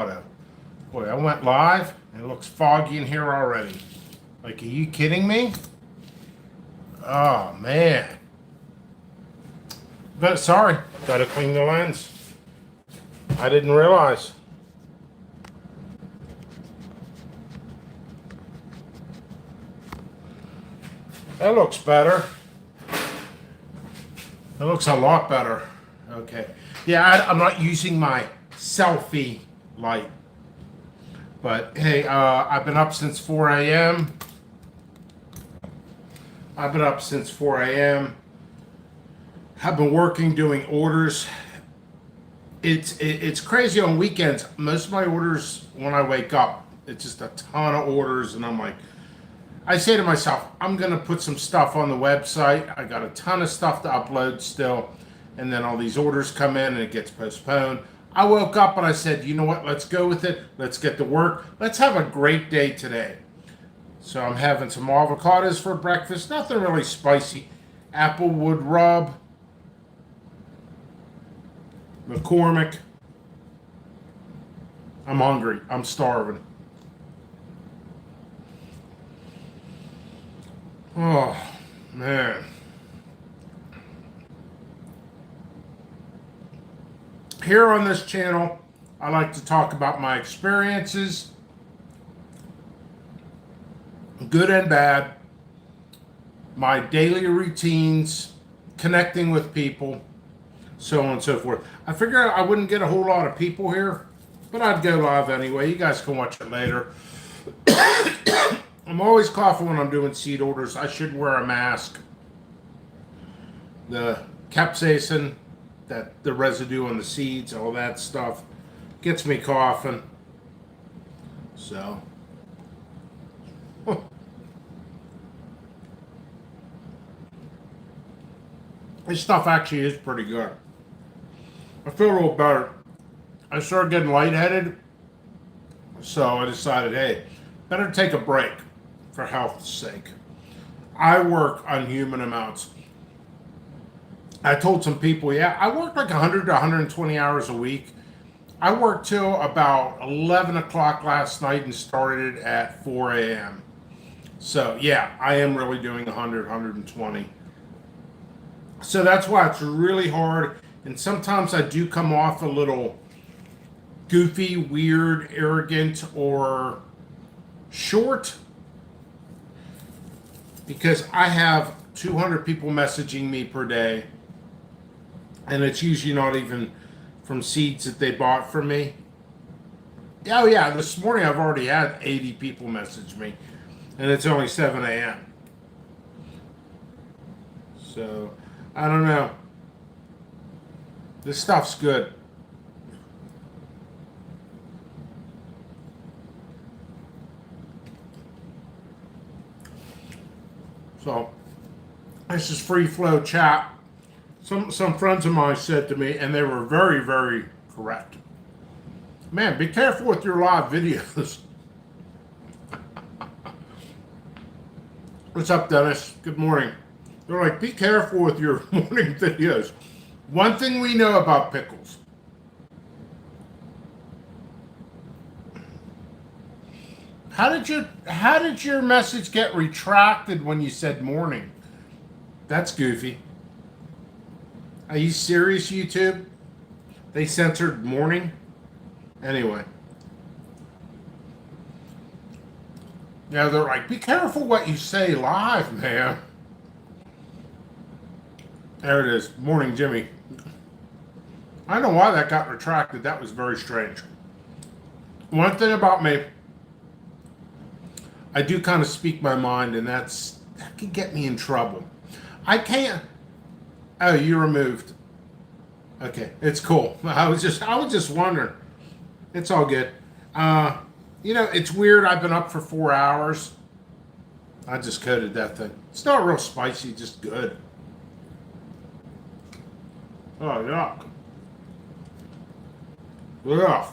Boy, I went live and it looks foggy in here already. Like, are you kidding me? Oh, man. But sorry, gotta clean the lens. I didn't realize. That looks better. That looks a lot better. Okay. Yeah, I'm not using my selfie light. But hey, I've been up since 4 a.m. I've been up since 4 a.m. I've been working, doing orders. It's crazy on weekends. Most of my orders when I wake up, it's just a ton of orders, and I'm like, I say to myself, I'm gonna put some stuff on the website. I got a ton of stuff to upload still, and then all these orders come in and it gets postponed. I woke up and I said, you know what? Let's go with it. Let's get to work. Let's have a great day today. So I'm having some avocados for breakfast. Nothing really spicy. Applewood rub. McCormick. I'm hungry. I'm starving. Oh, man. Here on this channel, I like to talk about my experiences, good and bad, my daily routines, connecting with people, so on and so forth. I figured I wouldn't get a whole lot of people here, but I'd go live anyway. You guys can watch it later. I'm always coughing when I'm doing seed orders. I should wear a mask. The capsaicin, the residue on the seeds, all that stuff, gets me coughing. So, this stuff actually is pretty good. I feel a little better. I started getting lightheaded, so I decided, hey, better take a break for health's sake. I work unhuman amounts. I told some people, yeah, I work like 100 to 120 hours a week. I worked till about 11 o'clock last night and started at 4 a.m. So, yeah, I am really doing 100, 120. So that's why it's really hard. And sometimes I do come off a little goofy, weird, arrogant, or short. Because I have 200 people messaging me per day. And it's usually not even from seeds that they bought from me. Oh yeah, this morning I've already had 80 people message me. And it's only 7 a.m. So, I don't know. This stuff's good. So, this is free flow chat. Some friends of mine said to me, and they were very, very correct. Man, be careful with your live videos. What's up, Dennis? Good morning. They're like, be careful with your morning videos. One thing we know about pickles. How did your message get retracted when you said morning? That's goofy. Are you serious, YouTube? They censored morning? Anyway. Yeah, they're like, be careful what you say live, man. There it is. Morning, Jimmy. I don't know why that got retracted. That was very strange. One thing about me, I do kind of speak my mind, and that can get me in trouble. I can't. Oh, you removed. Okay, it's cool. I was just wondering. It's all good. It's weird. I've been up for 4 hours. I just coated that thing. It's not real spicy, just good. Oh, yuck. Ugh.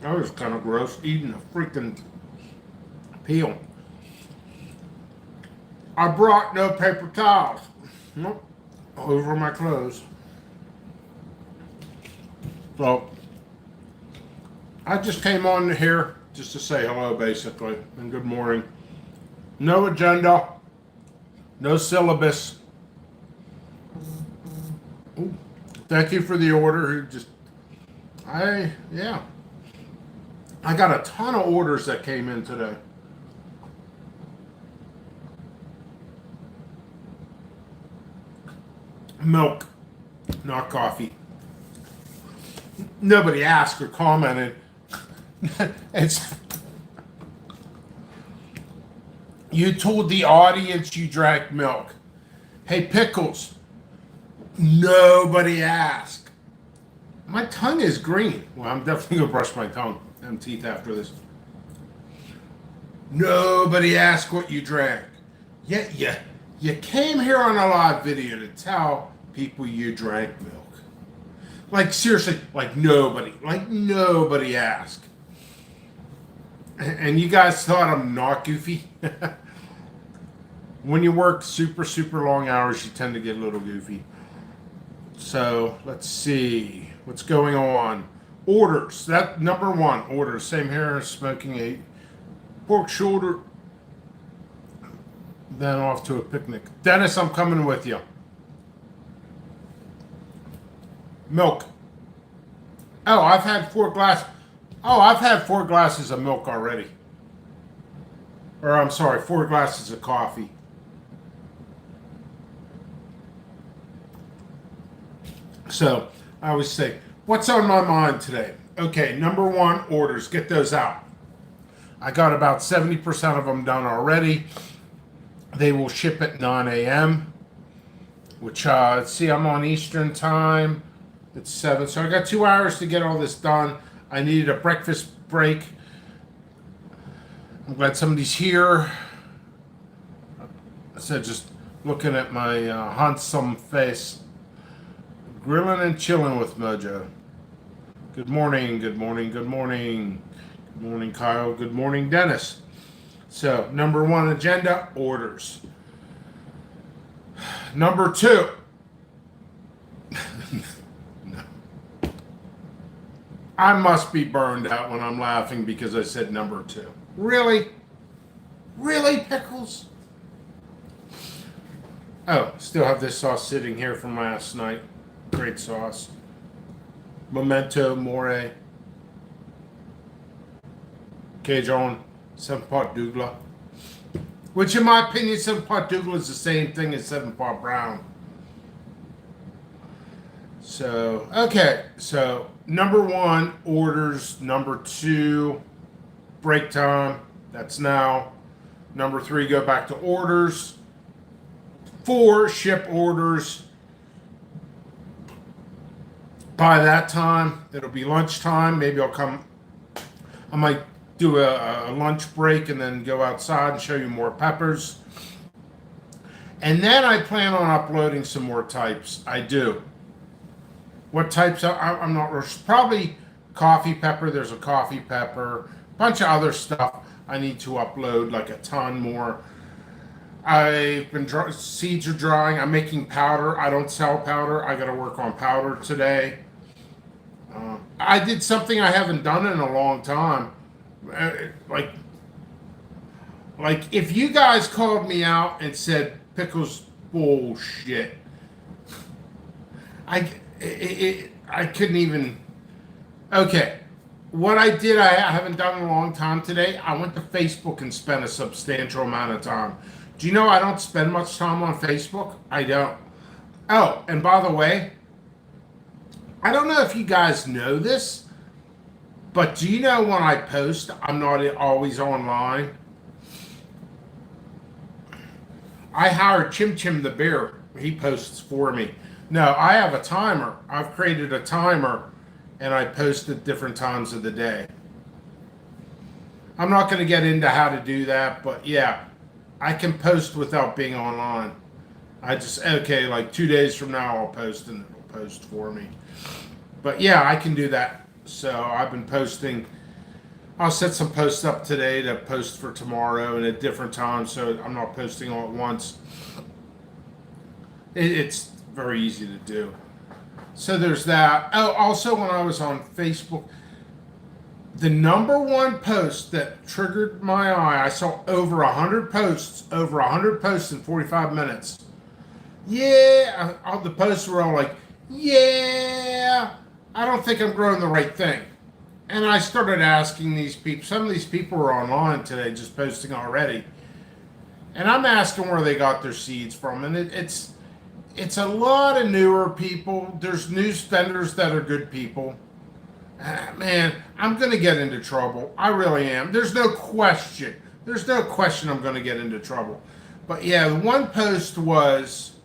That was kind of gross, eating a freaking peel. I brought no paper towels. Nope. Over my clothes. So, I just came on here just to say hello, basically, and good morning. No agenda, no syllabus. Ooh, thank you for the order. Yeah, I got a ton of orders that came in today. Milk, not coffee. Nobody asked or commented. It's you told the audience you drank milk. Hey, Pickles, nobody asked. My tongue is green. Well, I'm definitely gonna brush my tongue and teeth after this. Nobody asked what you drank. Yet you came here on a live video to tell people you drank milk. Like seriously, like nobody asked. And you guys thought I'm not goofy? When you work super long hours, you tend to get a little goofy. So let's see what's going on. Orders. That number one orders. Same here. Smoking a pork shoulder. Then off to a picnic. Dennis, I'm coming with you. Milk. Oh, I've had 4 glasses of milk already. Or I'm sorry, 4 glasses of coffee. So I always say, what's on my mind today? Okay, number one, orders. Get those out. I got about 70% of them done already. They will ship at 9 a.m. Which, let's see, I'm on Eastern time. It's 7. So I got 2 hours to get all this done. I needed a breakfast break. I'm glad somebody's here. I said, just looking at my handsome face. Grilling and chilling with Mojo. Good morning, good morning, good morning. Good morning, Kyle. Good morning, Dennis. So, number one agenda, orders. Number two. I must be burned out when I'm laughing because I said number two. Really? Really, Pickles? Oh, still have this sauce sitting here from last night. Great sauce. Memento Mori. Cajun. 7-Pot Douglas. Which, in my opinion, 7-Pot Douglas is the same thing as 7-Pot Brown. So, okay. So, number one, orders. Number two, break time. That's now. Number three, go back to orders. 4, ship orders. By that time, it'll be lunchtime. Maybe I might do a lunch break and then go outside and show you more peppers. And then I plan on uploading some more types. I do. What types? I'm not sure. Probably coffee pepper. There's a coffee pepper. A bunch of other stuff I need to upload, like a ton more. I've been seeds are drying. I'm making powder. I don't sell powder. I got to work on powder today. I did something I haven't done in a long time. Like if you guys called me out and said Pickles bullshit, I couldn't even. Okay, what I did I haven't done in a long time today. I went to Facebook and spent a substantial amount of time. Do you know I don't spend much time on Facebook? I don't. Oh, and by the way, I don't know if you guys know this, but do you know when I post, I'm not always online? I hired Chim Chim the bear. He posts for me. No, I have a timer. I've created a timer, and I post at different times of the day. I'm not going to get into how to do that, but yeah, I can post without being online. Like 2 days from now, I'll post, and it'll post for me. But yeah, I can do that. So I've been posting. I'll set some posts up today to post for tomorrow and at different times, so I'm not posting all at once. It's very easy to do. So there's that. Oh, also when I was on Facebook, The number one post that triggered my eye, I saw over 100 posts, over 100 posts in 45 minutes. Yeah, all the posts were all like, yeah, I don't think I'm growing the right thing. And I started asking these people, some of these people were online today just posting already. And I'm asking where they got their seeds from. And it's a lot of newer people. There's new vendors that are good people. Man, I'm going to get into trouble. I really am. There's no question. There's no question I'm going to get into trouble. But yeah, the one post was,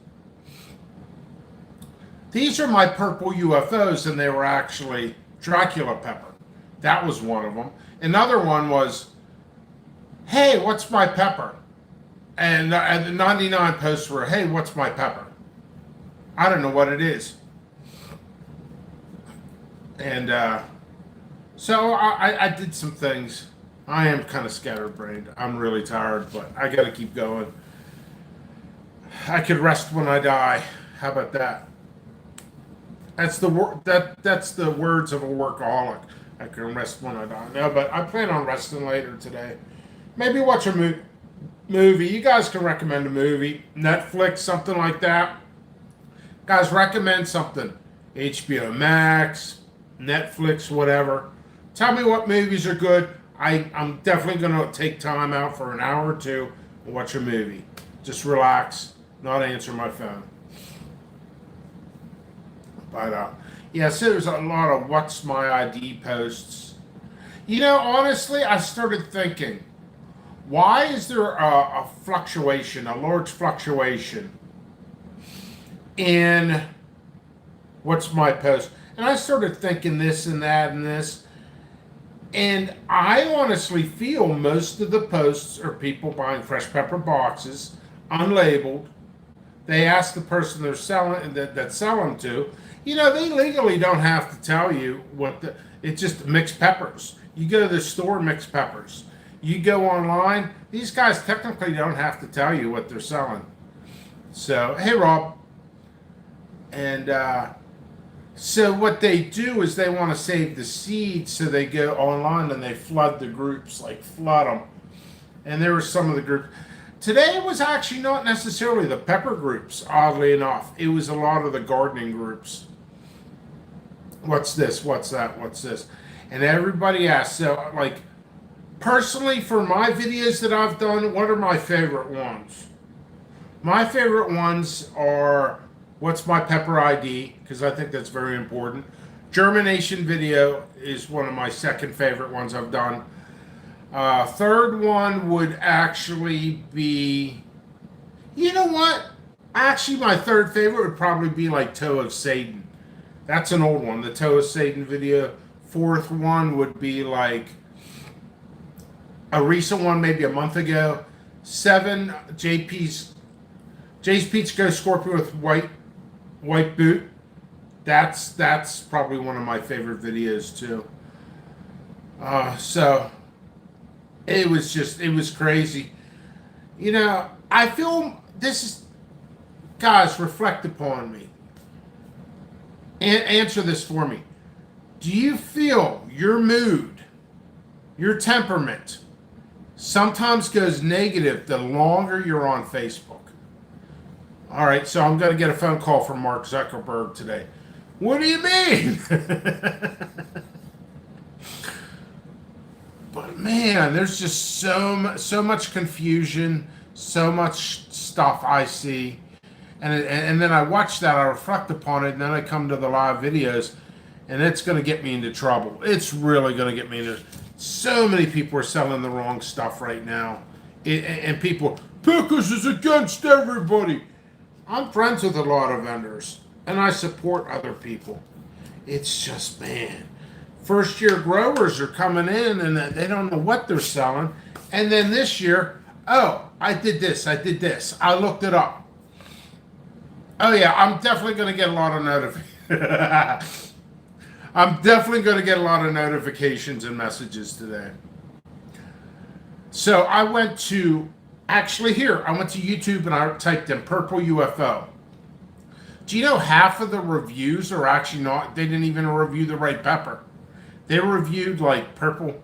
these are my purple UFOs, and they were actually Dracula pepper. That was one of them. Another one was, hey, what's my pepper? And the 99 posts were, hey, what's my pepper? I don't know what it is. And so I did some things. I am kind of scatterbrained. I'm really tired, but I got to keep going. I could rest when I die. How about that? That's the words of a workaholic. I can rest when I die. No, but I plan on resting later today. Maybe watch a movie. You guys can recommend a movie, Netflix, something like that. Guys, recommend something. HBO Max, Netflix, whatever. Tell me what movies are good. I'm definitely going to take time out for an hour or two and watch a movie. Just relax, not answer my phone. But yes, there's a lot of what's my ID posts. You know, honestly, I started thinking, why is there a fluctuation, a large fluctuation in what's my post? And I started thinking this and that and this. And I honestly feel most of the posts are people buying fresh pepper boxes, unlabeled. They ask the person they're selling that sell them to. You know, they legally don't have to tell you it's just mixed peppers. You go to the store, mixed peppers. You go online, these guys technically don't have to tell you what they're selling. So, hey, Rob. And so what they do is they want to save the seeds, so they go online and they flood the groups, like flood them. And there were some of the groups. Today was actually not necessarily the pepper groups, oddly enough. It was a lot of the gardening groups. What's this? What's that? What's this? And everybody asks. So, like, personally, for my videos that I've done, what are my favorite ones? My favorite ones are what's my pepper ID, because I think that's very important. Germination video is one of my second favorite ones I've done. Third one would actually be, you know what? Actually, my third favorite would probably be like Toe of Satan. That's an old one, the Toe of Satan video. Fourth one would be like a recent one, maybe a month ago. 7, Jay's Peach Go Scorpion with white boot. That's probably one of my favorite videos too. So it was crazy. You know, I feel this is, guys, reflect upon me. And answer this for me. Do you feel your mood, your temperament, sometimes goes negative the longer you're on Facebook? All right, so I'm going to get a phone call from Mark Zuckerberg today. What do you mean? But man, there's just so much confusion, so much stuff I see. And then I watch that, I reflect upon it, and then I come to the live videos, and it's going to get me into trouble. It's really going to get me into. So many people are selling the wrong stuff right now, and people, Pickers is against everybody. I'm friends with a lot of vendors, and I support other people. It's just, man, first year growers are coming in, and they don't know what they're selling, and then this year, oh, I did this, I looked it up. Oh yeah, I'm definitely going to get a lot of notifications. I'm definitely going to get a lot of notifications and messages today. So I went to YouTube and I typed in purple UFO. Do you know half of the reviews are actually not, they didn't even review the right pepper. They reviewed like purple.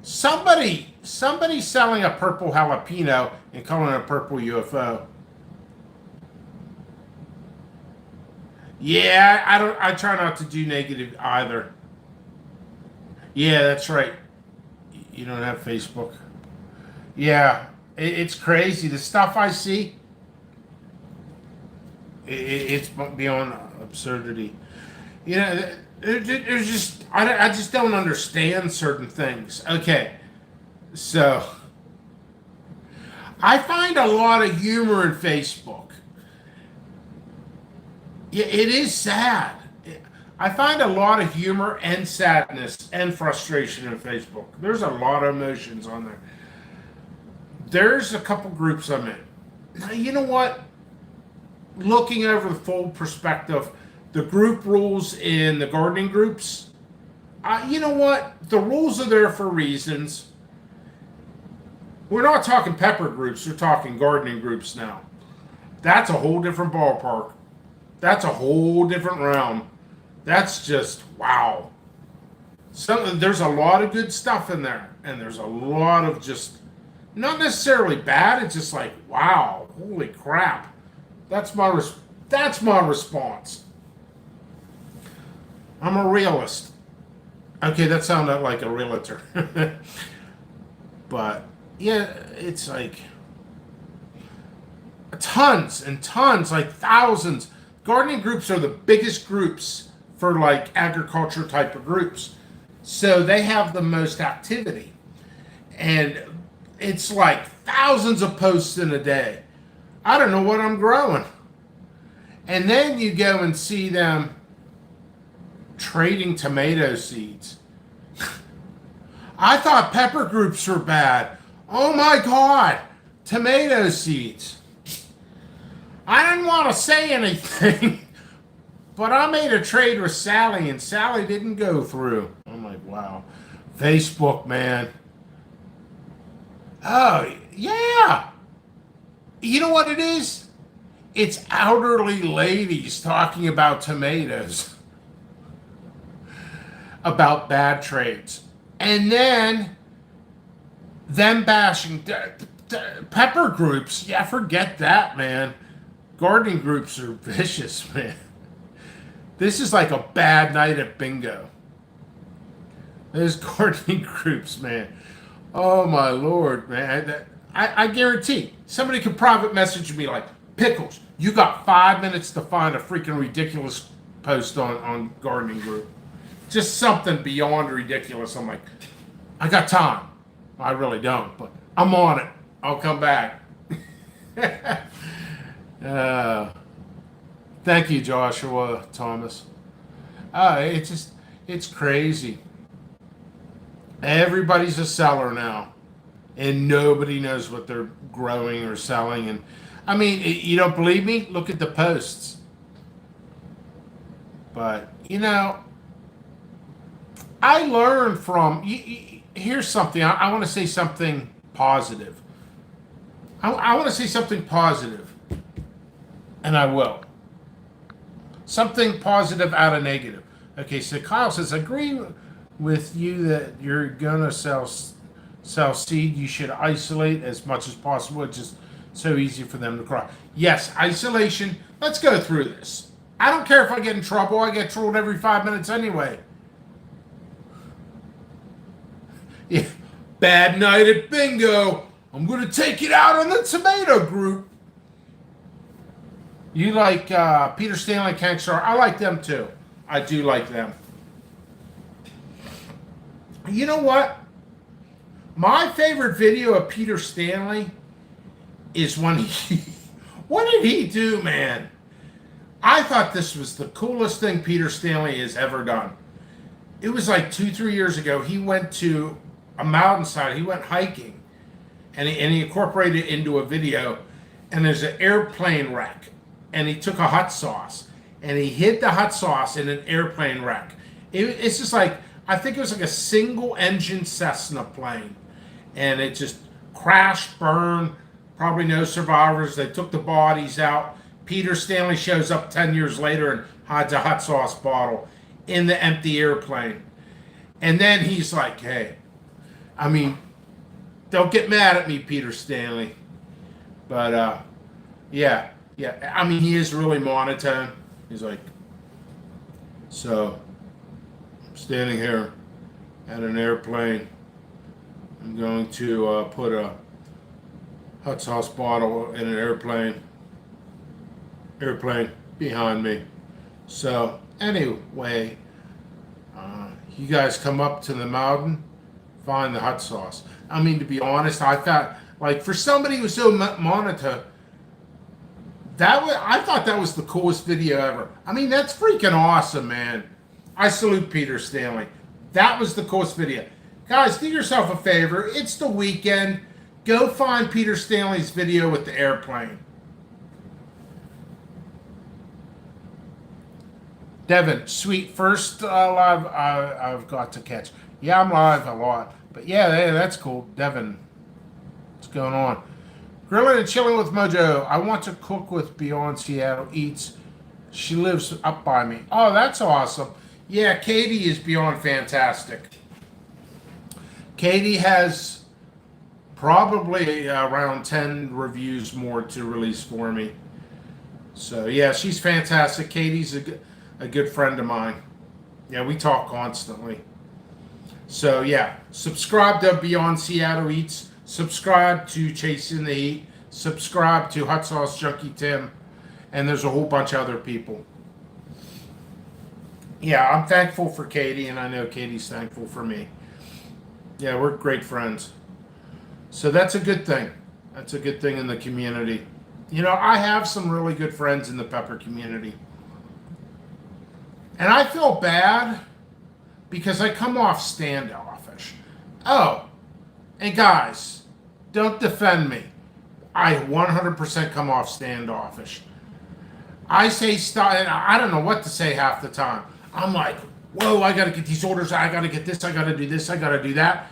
Somebody selling a purple jalapeno and calling it a purple UFO. Yeah, I don't. I try not to do negative either. Yeah, that's right. You don't have Facebook. Yeah, it's crazy. The stuff I see, it's beyond absurdity. You know, there's just I just don't understand certain things. Okay, so I find a lot of humor in Facebook. Yeah, it is sad. I find a lot of humor and sadness and frustration in Facebook. There's a lot of emotions on there. There's a couple groups I'm in. Now, you know what? Looking over the full perspective, the group rules in the gardening groups, you know what? The rules are there for reasons. We're not talking pepper groups, we're talking gardening groups now. That's a whole different ballpark. That's a whole different realm. That's just wow. There's a lot of good stuff in there, and there's a lot of just not necessarily bad. It's just like wow, holy crap. That's my response. I'm a realist. Okay, that sounded like a realtor, but yeah, it's like tons and tons, like thousands. Gardening groups are the biggest groups for like agriculture type of groups. So they have the most activity. And it's like thousands of posts in a day. I don't know what I'm growing. And then you go and see them trading tomato seeds. I thought pepper groups were bad. Oh my God, tomato seeds. I didn't want to say anything, but I made a trade with Sally, and Sally didn't go through. I'm like, wow. Facebook, man. Oh, yeah. You know what it is? It's elderly ladies talking about tomatoes, about bad trades. And then them bashing pepper groups. Yeah, forget that, man. Gardening groups are vicious, man. This is like a bad night at bingo. Those gardening groups, man. Oh my Lord, man. I guarantee somebody could private message me like, Pickles, you got 5 minutes to find a freaking ridiculous post on gardening group. Just something beyond ridiculous. I'm like, I got time. I really don't, but I'm on it. I'll come back. Thank you, Joshua Thomas. It's crazy. Everybody's a seller now, and nobody knows what they're growing or selling. And I mean, you don't believe me? Look at the posts. But you know, I learned from. Here's something. I want to say something positive. I want to say something positive, and I will. Something positive out of negative. Okay, so Kyle says, agree with you that you're gonna sell seed. You should isolate as much as possible. It's just so easy for them to cry. Yes, isolation. Let's go through this. I don't care if I get in trouble. I get trolled every 5 minutes anyway. Yeah, bad night at bingo. I'm gonna take it out on the tomato group. You like Peter Stanley, Kankstar? I like them too. I do like them. You know what? My favorite video of Peter Stanley is when he... What did he do, man? I thought this was the coolest thing Peter Stanley has ever done. It was like 2-3 years ago. He went to a mountainside. He went hiking. And he incorporated it into a video. And there's an airplane wreck. And he took a hot sauce. And he hid the hot sauce in an airplane wreck. It's just like... I think it was like a single engine Cessna plane. And it just crashed, burned, probably no survivors. They took the bodies out. Peter Stanley shows up 10 years later and hides a hot sauce bottle in the empty airplane. And then he's like, hey, I mean, don't get mad at me, Peter Stanley. But yeah, yeah. I mean, he is really monotone. He's like, so I'm standing here at an airplane. I'm going to put a hot sauce bottle in an airplane behind me. So anyway, you guys come up to the mountain, find the hot sauce. I mean, to be honest, I thought, like, for somebody who's so monotone, I thought that was the coolest video ever. I mean, that's freaking awesome, man. I salute Peter Stanley. That was the coolest video. Guys, do yourself a favor. It's the weekend. Go find Peter Stanley's video with the airplane. Devin, sweet. First live I've got to catch. Yeah, I'm live a lot. But yeah, that's cool. Devin, what's going on? Grilling and chilling with Mojo. I want to cook with Beyond Seattle Eats. She lives up by me. Oh, that's awesome. Yeah, Katie is beyond fantastic. Katie has probably around 10 reviews more to release for me. So yeah, she's fantastic. Katie's a good friend of mine. Yeah, we talk constantly. So yeah, subscribe to Beyond Seattle Eats. Subscribe to Chasing the Heat. Subscribe to Hot Sauce Junkie Tim. And there's a whole bunch of other people. Yeah, I'm thankful for Katie, and I know Katie's thankful for me. Yeah, we're great friends. So that's a good thing. That's a good thing in the community. You know, I have some really good friends in the pepper community. And I feel bad because I come off standoffish. Oh, and guys, don't defend me. I 100% come off standoffish. I say stuff, and I don't know what to say half the time. I'm like, whoa, I got to get these orders. I got to get this. I got to do this. I got to do that.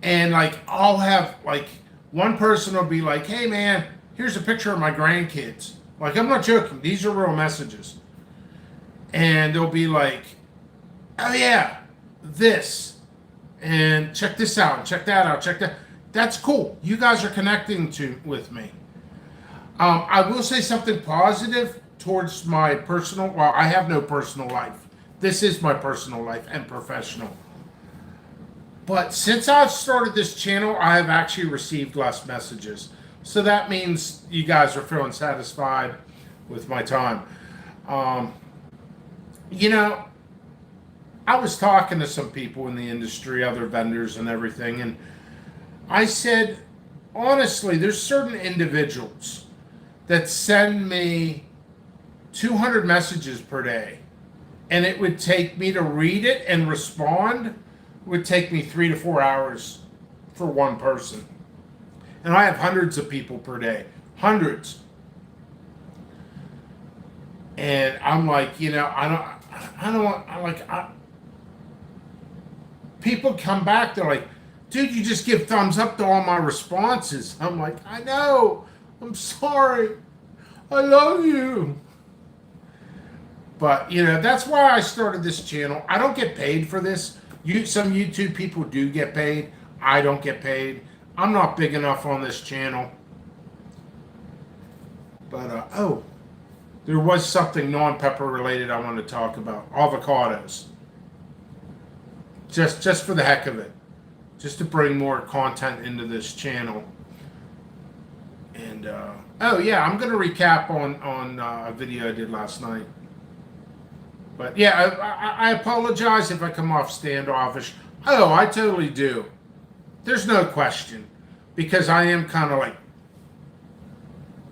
And like, I'll have like one person will be like, hey man, here's a picture of my grandkids. Like, I'm not joking. These are real messages. And they'll be like, oh yeah, this. And check this out. And check that out. Check that. That's cool. You guys are connecting with me. I will say something positive towards my personal, well, I have no personal life. This is my personal life and professional. But since I've started this channel, I have actually received less messages. So that means you guys are feeling satisfied with my time. You know, I was talking to some people in the industry, other vendors and everything, and I said, honestly, there's certain individuals that send me 200 messages per day, and it would take me to read it and respond. It would take me 3 to 4 hours for one person. And I have hundreds of people per day. Hundreds. And I'm like, you know, people come back, they're like, dude, you just give thumbs up to all my responses. I'm like, I know. I'm sorry. I love you. But, you know, that's why I started this channel. I don't get paid for this. Some YouTube people do get paid. I don't get paid. I'm not big enough on this channel. But, oh, there was something non-pepper related I want to talk about. Avocados. Just for the heck of it. Just to bring more content into this channel. And, oh yeah, I'm going to recap on a video I did last night. But yeah, I apologize if I come off standoffish. Oh, I totally do. There's no question. Because I am kind of like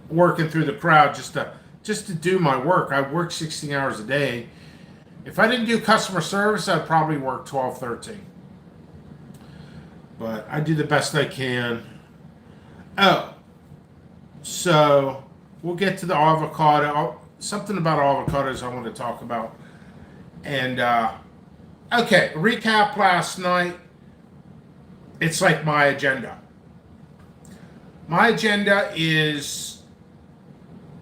working through the crowd just to do my work. I work 16 hours a day. If I didn't do customer service, I'd probably work 12, 13. But I do the best I can. Oh, so we'll get to the avocado. Something about avocados I want to talk about. And, okay, recap last night. It's like my agenda. My agenda is,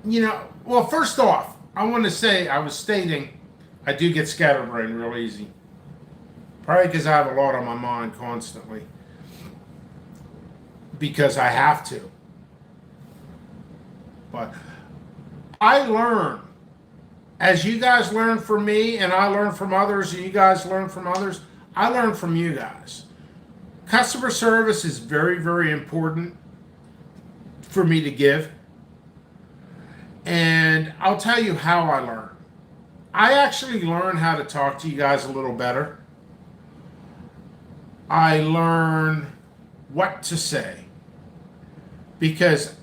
you know, well, first off, I want to say, I was stating, I do get scatterbrained real easy. Probably because I have a lot on my mind constantly. Because I have to. But I learn. As you guys learn from me, and I learn from others, and you guys learn from others, I learn from you guys. Customer service is very, very important for me to give. And I'll tell you how I learn. I actually learn how to talk to you guys a little better. I learn what to say. Because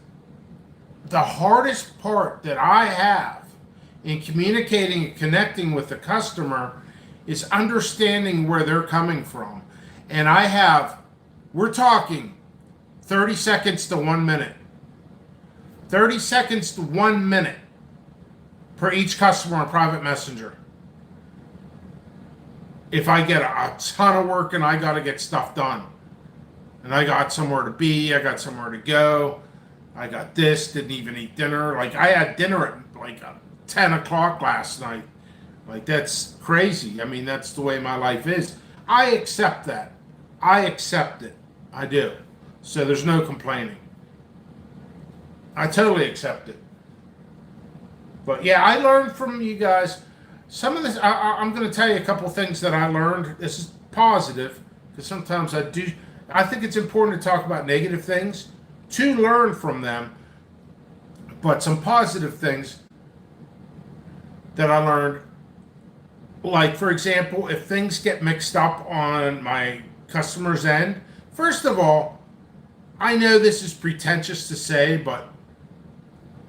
the hardest part that I have in communicating and connecting with the customer is understanding where they're coming from. And we're talking 30 seconds to 1 minute. 30 seconds to 1 minute per each customer on Private Messenger. If I get a ton of work and I got to get stuff done, and I got somewhere to be, I got somewhere to go, I got this, didn't even eat dinner. Like, I had dinner at like 10 o'clock last night. Like, that's crazy. I mean, that's the way my life is. I accept that. I accept it. I do. So there's no complaining. I totally accept it. But yeah, I learned from you guys. Some of this, I'm going to tell you a couple things that I learned. This is positive, because sometimes I think it's important to talk about negative things to learn from them. But some positive things that I learned, like, for example, if things get mixed up on my customer's end, first of all, I know this is pretentious to say, but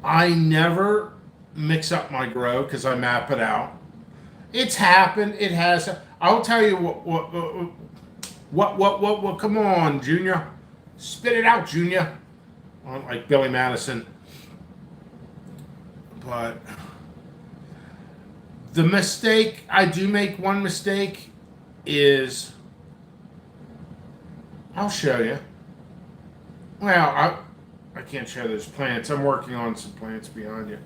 I never mix up my grow because I map it out. It's happened. It has. I'll tell you what. Come on, Junior, spit it out, Junior. Like Billy Madison. But the mistake I do make, one mistake is, I'll show you. Well, I can't show those plants. I'm working on some plants behind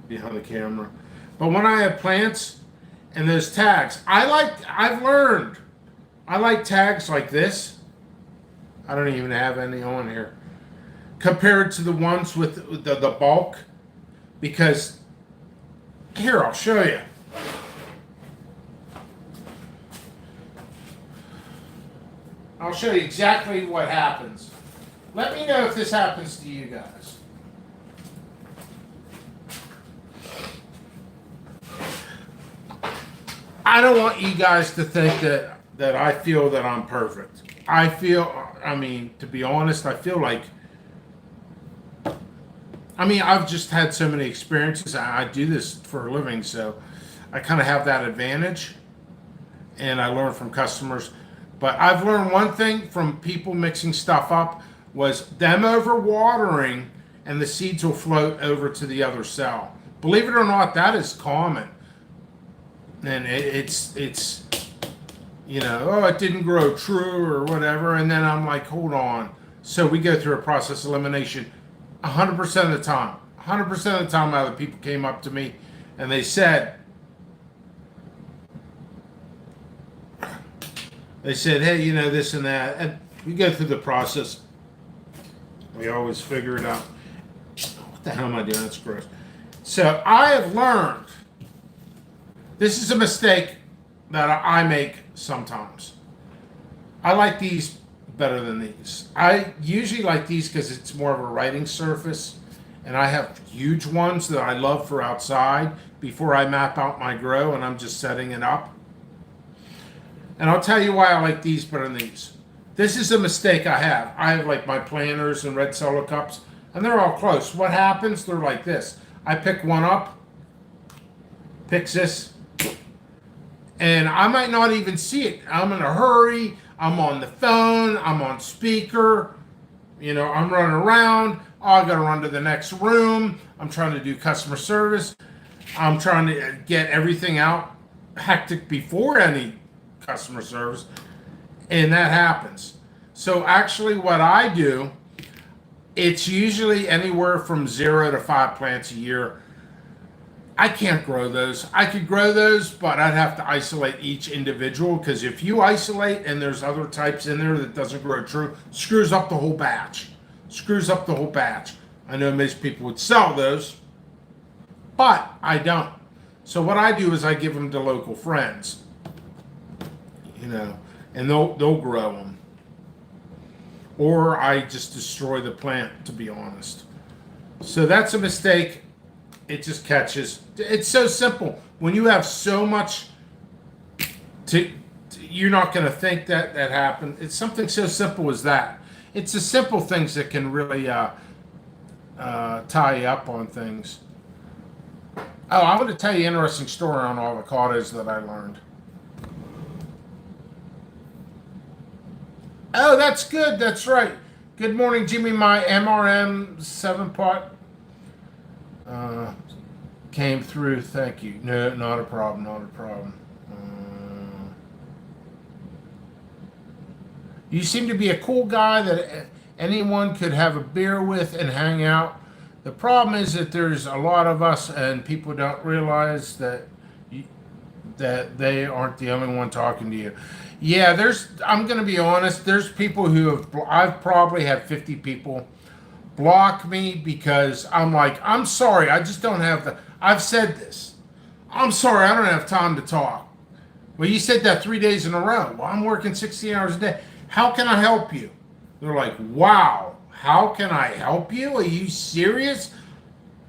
the camera. But when I have plants and those tags, I've learned, I like tags like this. I don't even have any on here. Compared to the ones with the bulk. Because, here, I'll show you. I'll show you exactly what happens. Let me know if this happens to you guys. I don't want you guys to think that I feel that I'm perfect. To be honest, I feel like, I've just had so many experiences. I do this for a living, so I kind of have that advantage, and I learn from customers. But I've learned one thing from people mixing stuff up was them overwatering, and the seeds will float over to the other cell. Believe it or not, that is common. And it's it didn't grow true or whatever. And then I'm like, hold on. So we go through a process elimination 100% of the time. 100% of the time, other people came up to me and they said, hey, this and that. And we go through the process. We always figure it out. What the hell am I doing? That's gross. So I have learned, this is a mistake that I make sometimes. I like these better than these. I usually like these because it's more of a writing surface, and I have huge ones that I love for outside before I map out my grow and I'm just setting it up. And I'll tell you why I like these better than these. This is a mistake I have. I have like my planters and red solo cups, and they're all close. What happens? They're like this. I pick one up, picks this, and I might not even see it. I'm in a hurry. I'm on the phone. I'm on speaker. I'm running around. Oh, I got to run to the next room. I'm trying to do customer service. I'm trying to get everything out hectic before any customer service. And that happens. So actually what I do, it's usually anywhere from 0 to 5 plants a year. I can't grow those. I could grow those, but I'd have to isolate each individual because if you isolate and there's other types in there that doesn't grow true, screws up the whole batch. Screws up the whole batch. I know most people would sell those, but I don't. So what I do is I give them to local friends, and they'll grow them. Or I just destroy the plant, to be honest. So that's a mistake. It just catches. It's so simple. When you have so much you're not going to think that happened. It's something so simple as that. It's the simple things that can really tie you up on things. Oh, I want to tell you an interesting story on avocados that I learned. Oh, that's good. That's right. Good morning, Jimmy. My MRM 7-pot came through. Thank you. No, not a problem. Not a problem. You seem to be a cool guy that anyone could have a beer with and hang out. The problem is that there's a lot of us, and people don't realize that that they aren't the only one talking to you. Yeah, I'm going to be honest. There's people I've probably had 50 people block me because I'm like, I'm sorry, I just don't have I've said this. I'm sorry, I don't have time to talk. Well, you said that 3 days in a row. Well, I'm working 16 hours a day. How can I help you? They're like, wow, how can I help you? Are you serious?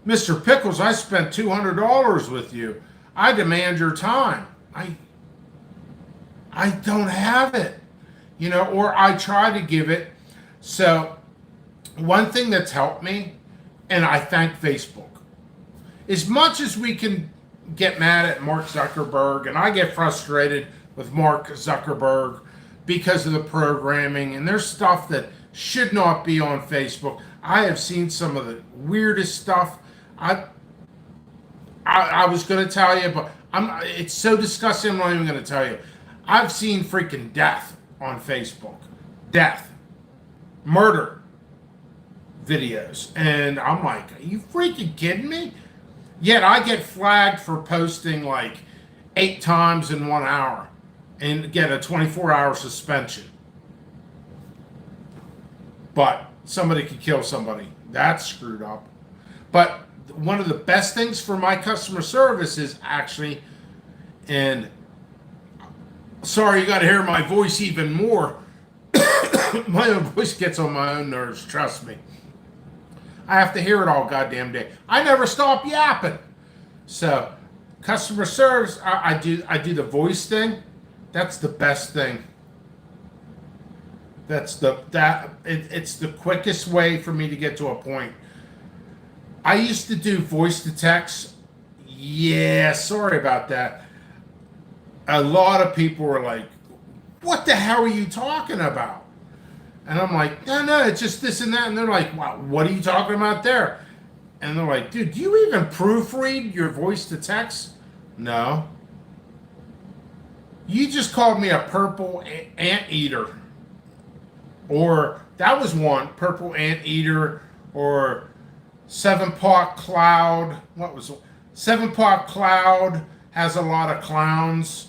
Mr. Pickles, I spent $200 with you. I demand your time. I don't have it, or I try to give it. So one thing that's helped me, and I thank Facebook, as much as we can get mad at Mark Zuckerberg, and I get frustrated with Mark Zuckerberg because of the programming, and there's stuff that should not be on Facebook. I have seen some of the weirdest stuff. I was going to tell you, but it's so disgusting, I'm not even going to tell you. I've seen freaking death on Facebook. Death. Murder videos. And I'm like, are you freaking kidding me? Yet I get flagged for posting like 8 times in 1 hour and get a 24-hour suspension. But somebody could kill somebody. That's screwed up. But one of the best things for my customer service is actually, and sorry, you got to hear my voice even more. My own voice gets on my own nerves, trust me. I have to hear it all goddamn day. I never stop yapping. So, customer service, I do the voice thing. That's the best thing. It's the quickest way for me to get to a point. I used to do voice to text. Yeah, sorry about that. A lot of people were like, what the hell are you talking about? And I'm like, no, it's just this and that. And they're like, wow, what are you talking about there? And they're like, dude, do you even proofread your voice to text? No. You just called me a purple anteater. Or that was one, purple anteater, or 7-pot cloud. What was it? 7-pot cloud has a lot of clowns,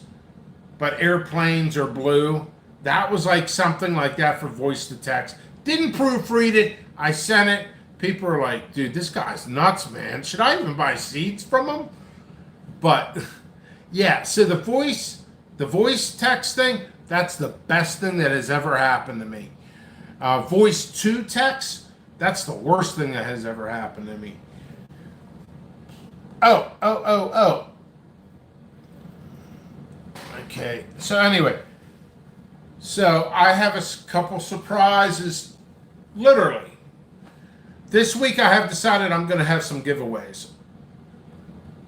but airplanes are blue. That was like something like that for voice to text. Didn't proofread it. I sent it. People are like, dude, this guy's nuts, man. Should I even buy seeds from him? But yeah, so the voice text thing, that's the best thing that has ever happened to me. Voice to text, that's the worst thing that has ever happened to me. Oh. Okay, so anyway. So I have a couple surprises, literally. This week I have decided I'm going to have some giveaways.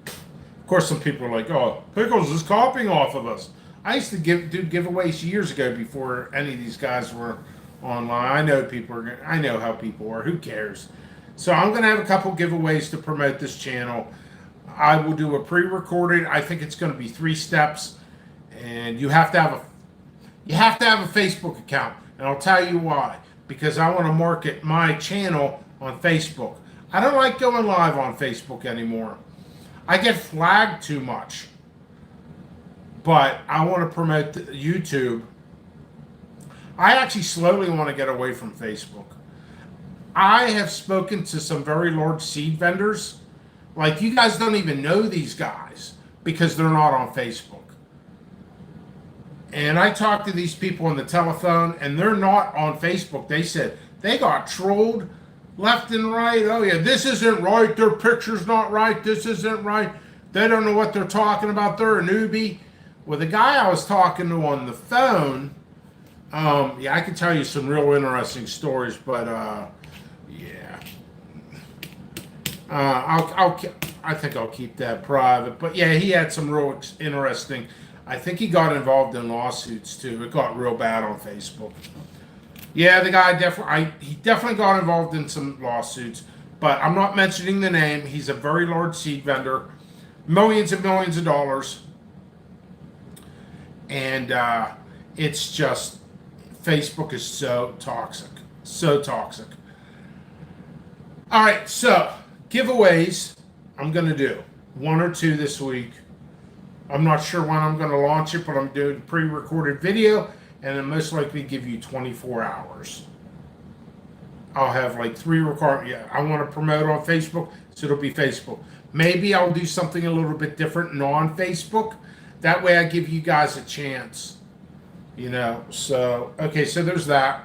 Of course, some people are like, oh, Pickles is copying off of us. I used to do giveaways years ago before any of these guys were online. I know how people are. Who cares? So I'm going to have a couple giveaways to promote this channel. I will do a pre-recorded. I think it's going to be 3 steps. And you have to have a Facebook account, and I'll tell you why. Because I want to market my channel on Facebook. I don't like going live on Facebook anymore. I get flagged too much. But I want to promote YouTube. I actually slowly want to get away from Facebook. I have spoken to some very large seed vendors. Like, you guys don't even know these guys because they're not on Facebook. And I talked to these people on the telephone, and they're not on Facebook. They said they got trolled left and right. Oh, yeah, this isn't right. Their picture's not right. This isn't right. They don't know what they're talking about. They're a newbie. Well, the guy I was talking to on the phone, yeah, I can tell you some real interesting stories, but yeah, I think I'll keep that private. But yeah, he had some real interesting. I think he got involved in lawsuits too. It got real bad on Facebook. Yeah, the guy he definitely got involved in some lawsuits, but I'm not mentioning the name. He's a very large seed vendor, millions and millions of dollars. And it's just, Facebook is so toxic. So toxic. All right, so giveaways, I'm going to do 1 or 2 this week. I'm not sure when I'm going to launch it, but I'm doing pre-recorded video, and then most likely give you 24 hours. I'll have like 3 record. Yeah, I want to promote on Facebook, so it'll be Facebook. Maybe I'll do something a little bit different non-Facebook. That way I give you guys a chance, you know. So, okay, so there's that.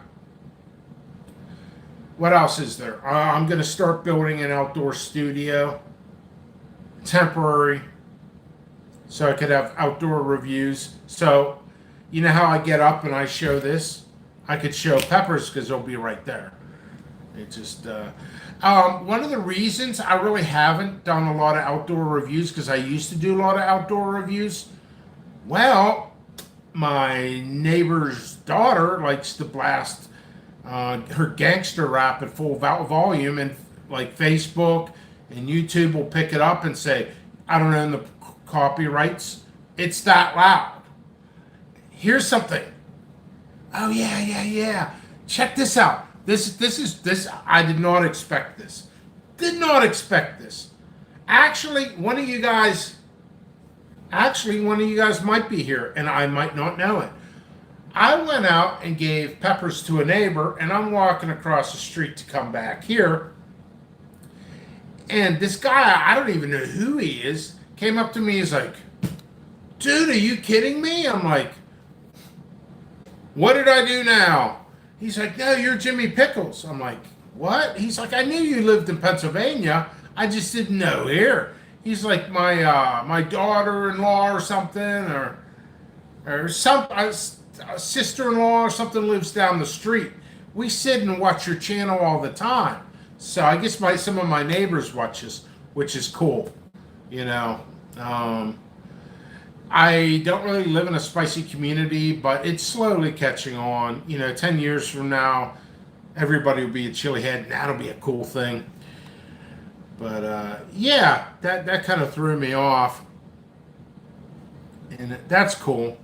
What else is there? I'm going to start building an outdoor studio, temporary, so I could have outdoor reviews. So, you know how I get up and I show this? I could show Peppers because they'll be right there. It just, one of the reasons I really haven't done a lot of outdoor reviews, because I used to do a lot of outdoor reviews. Well, my neighbor's daughter likes to blast her gangster rap at full volume, and like Facebook and YouTube will pick it up and say, I don't own the copyrights. It's that loud. Here's something. Oh yeah. Check this out. This. I did not expect this. Did not expect this. Actually, one of you guys might be here, and I might not know it. I went out and gave Peppers to a neighbor, and I'm walking across the street to come back here. And this guy, I don't even know who he is, came up to me. He's like, dude, are you kidding me? I'm like, what did I do now? He's like, no, you're Jimmy Pickles. I'm like, what? He's like, I knew you lived in Pennsylvania. I just didn't know here. He's like, my daughter-in-law or something, or some a sister-in-law or something lives down the street. We sit and watch your channel all the time. So I guess some of my neighbors watch us, which is cool. You know, I don't really live in a spicy community, but it's slowly catching on. You know, 10 years from now, everybody will be a chili head, and that'll be a cool thing. But yeah, that kind of threw me off, and that's cool.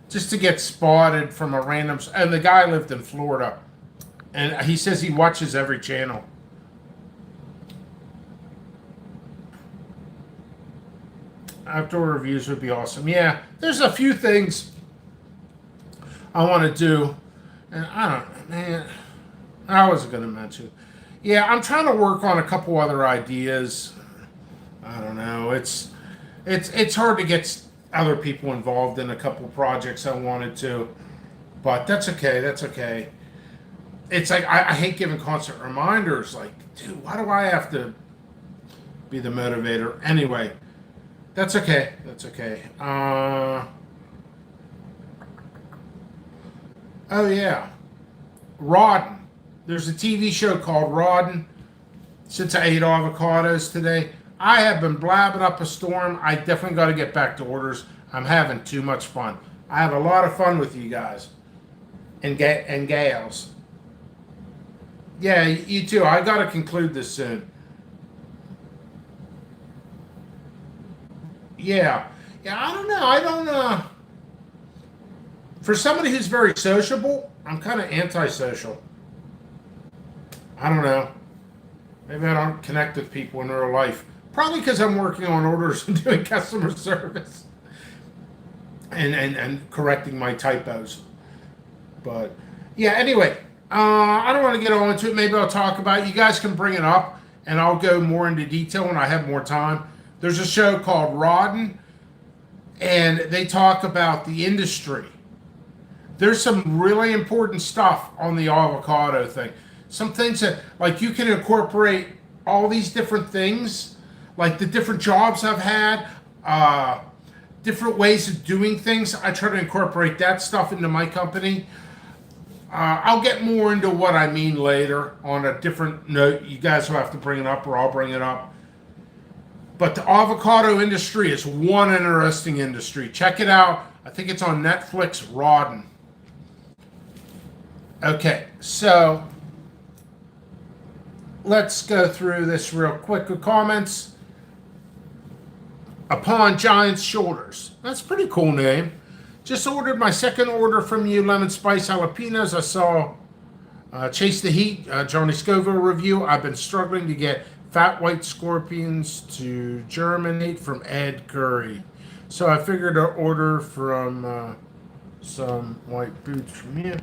Just to get spotted from a random, and the guy lived in Florida, and he says he watches every channel. Outdoor reviews would be awesome. Yeah, there's a few things I want to do, and I don't know, man. I wasn't going to mention. Yeah, I'm trying to work on a couple other ideas. I don't know. It's hard to get other people involved in a couple projects I wanted to, but that's okay. That's okay. It's like I hate giving constant reminders. Like, dude, why do I have to be the motivator? Anyway, that's okay. That's okay. Oh yeah, Rawdon. There's a TV show called Rawdon. Since I ate avocados today, I have been blabbing up a storm. I definitely got to get back to orders. I'm having too much fun. I have a lot of fun with you guys and gals. Yeah, you too. I got to conclude this soon. Yeah. I don't know. For somebody who's very sociable, I'm kind of antisocial. I don't know. Maybe I don't connect with people in real life. Probably because I'm working on orders and doing customer service and correcting my typos. But yeah, anyway, I don't want to get all into it. Maybe I'll talk about it. You guys can bring it up and I'll go more into detail when I have more time. There's a show called Rodden, and they talk about the industry. There's some really important stuff on the avocado thing. Some things that, like, you can incorporate all these different things, like the different jobs I've had, different ways of doing things. I try to incorporate that stuff into my company. I'll get more into what I mean later on a different note. You guys will have to bring it up, or I'll bring it up. But the avocado industry is one interesting industry. Check it out. I think it's on Netflix, Rodden. Okay, so let's go through this real quick with comments. Upon Giant's Shoulders. That's a pretty cool name. Just ordered my second order from you, lemon spice jalapenos. I saw Chase the Heat, Johnny Scoville review. I've been struggling to get fat white scorpions to germinate from Ed Curry. So I figured to order from some white boots from you.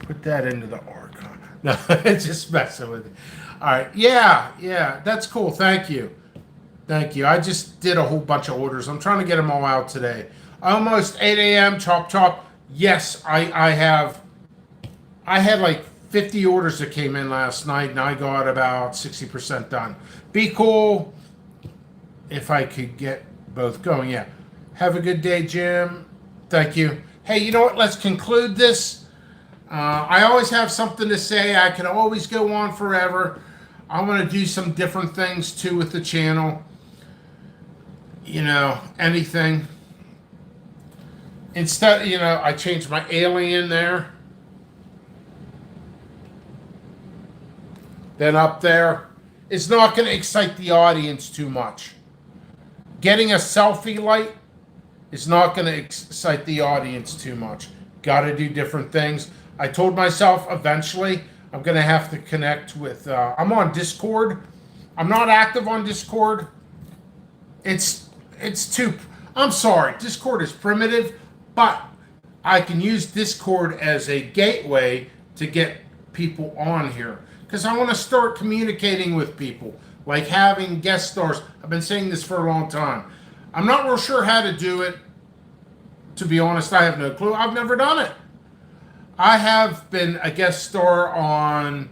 Put that into the archive. No, it's just messing with it. All right. Yeah, that's cool. Thank you. I just did a whole bunch of orders. I'm trying to get them all out today. Almost 8 a.m. Chop. Yes, I had like 50 orders that came in last night, and I got about 60% done. Be cool if I could get both going. Yeah. Have a good day, Jim. Thank you. Hey, you know what? Let's conclude this. I always have something to say. I can always go on forever. I want to do some different things too with the channel. You know, anything. Instead, you know, I changed my alien there. Then up there. It's not going to excite the audience too much. Getting a selfie light is not going to excite the audience too much. Got to do different things. I told myself eventually I'm going to have to connect with... I'm on Discord. I'm not active on Discord. It's too... I'm sorry. Discord is primitive, but I can use Discord as a gateway to get people on here. Because I want to start communicating with people. Like having guest stars. I've been saying this for a long time. I'm not real sure how to do it. To be honest, I have no clue. I've never done it. I have been a guest star on...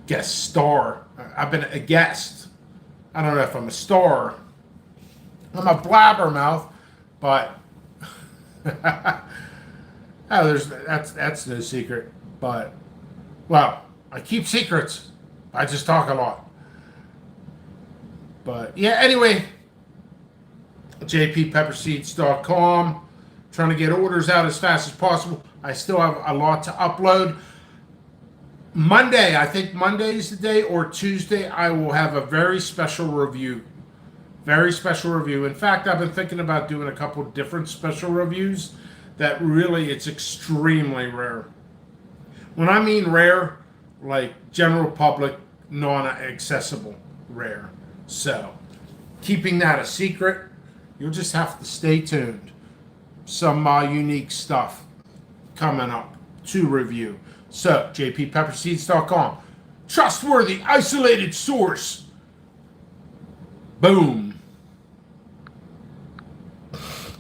Guest star. I've been a guest. I don't know if I'm a star. I'm a blabbermouth, but... that's no secret. But, well, I keep secrets. I just talk a lot. But, yeah, anyway... jppepperseeds.com. Trying to get orders out as fast as possible. I still have a lot to upload. Monday, I think Monday is the day, or Tuesday, I will have a very special review. Very special review. In fact, I've been thinking about doing a couple of different special reviews that really, it's extremely rare. When I mean rare, like general public, non-accessible rare. So, keeping that a secret. You'll just have to stay tuned. Some unique stuff coming up to review. So, jppepperseeds.com. Trustworthy, isolated source. Boom.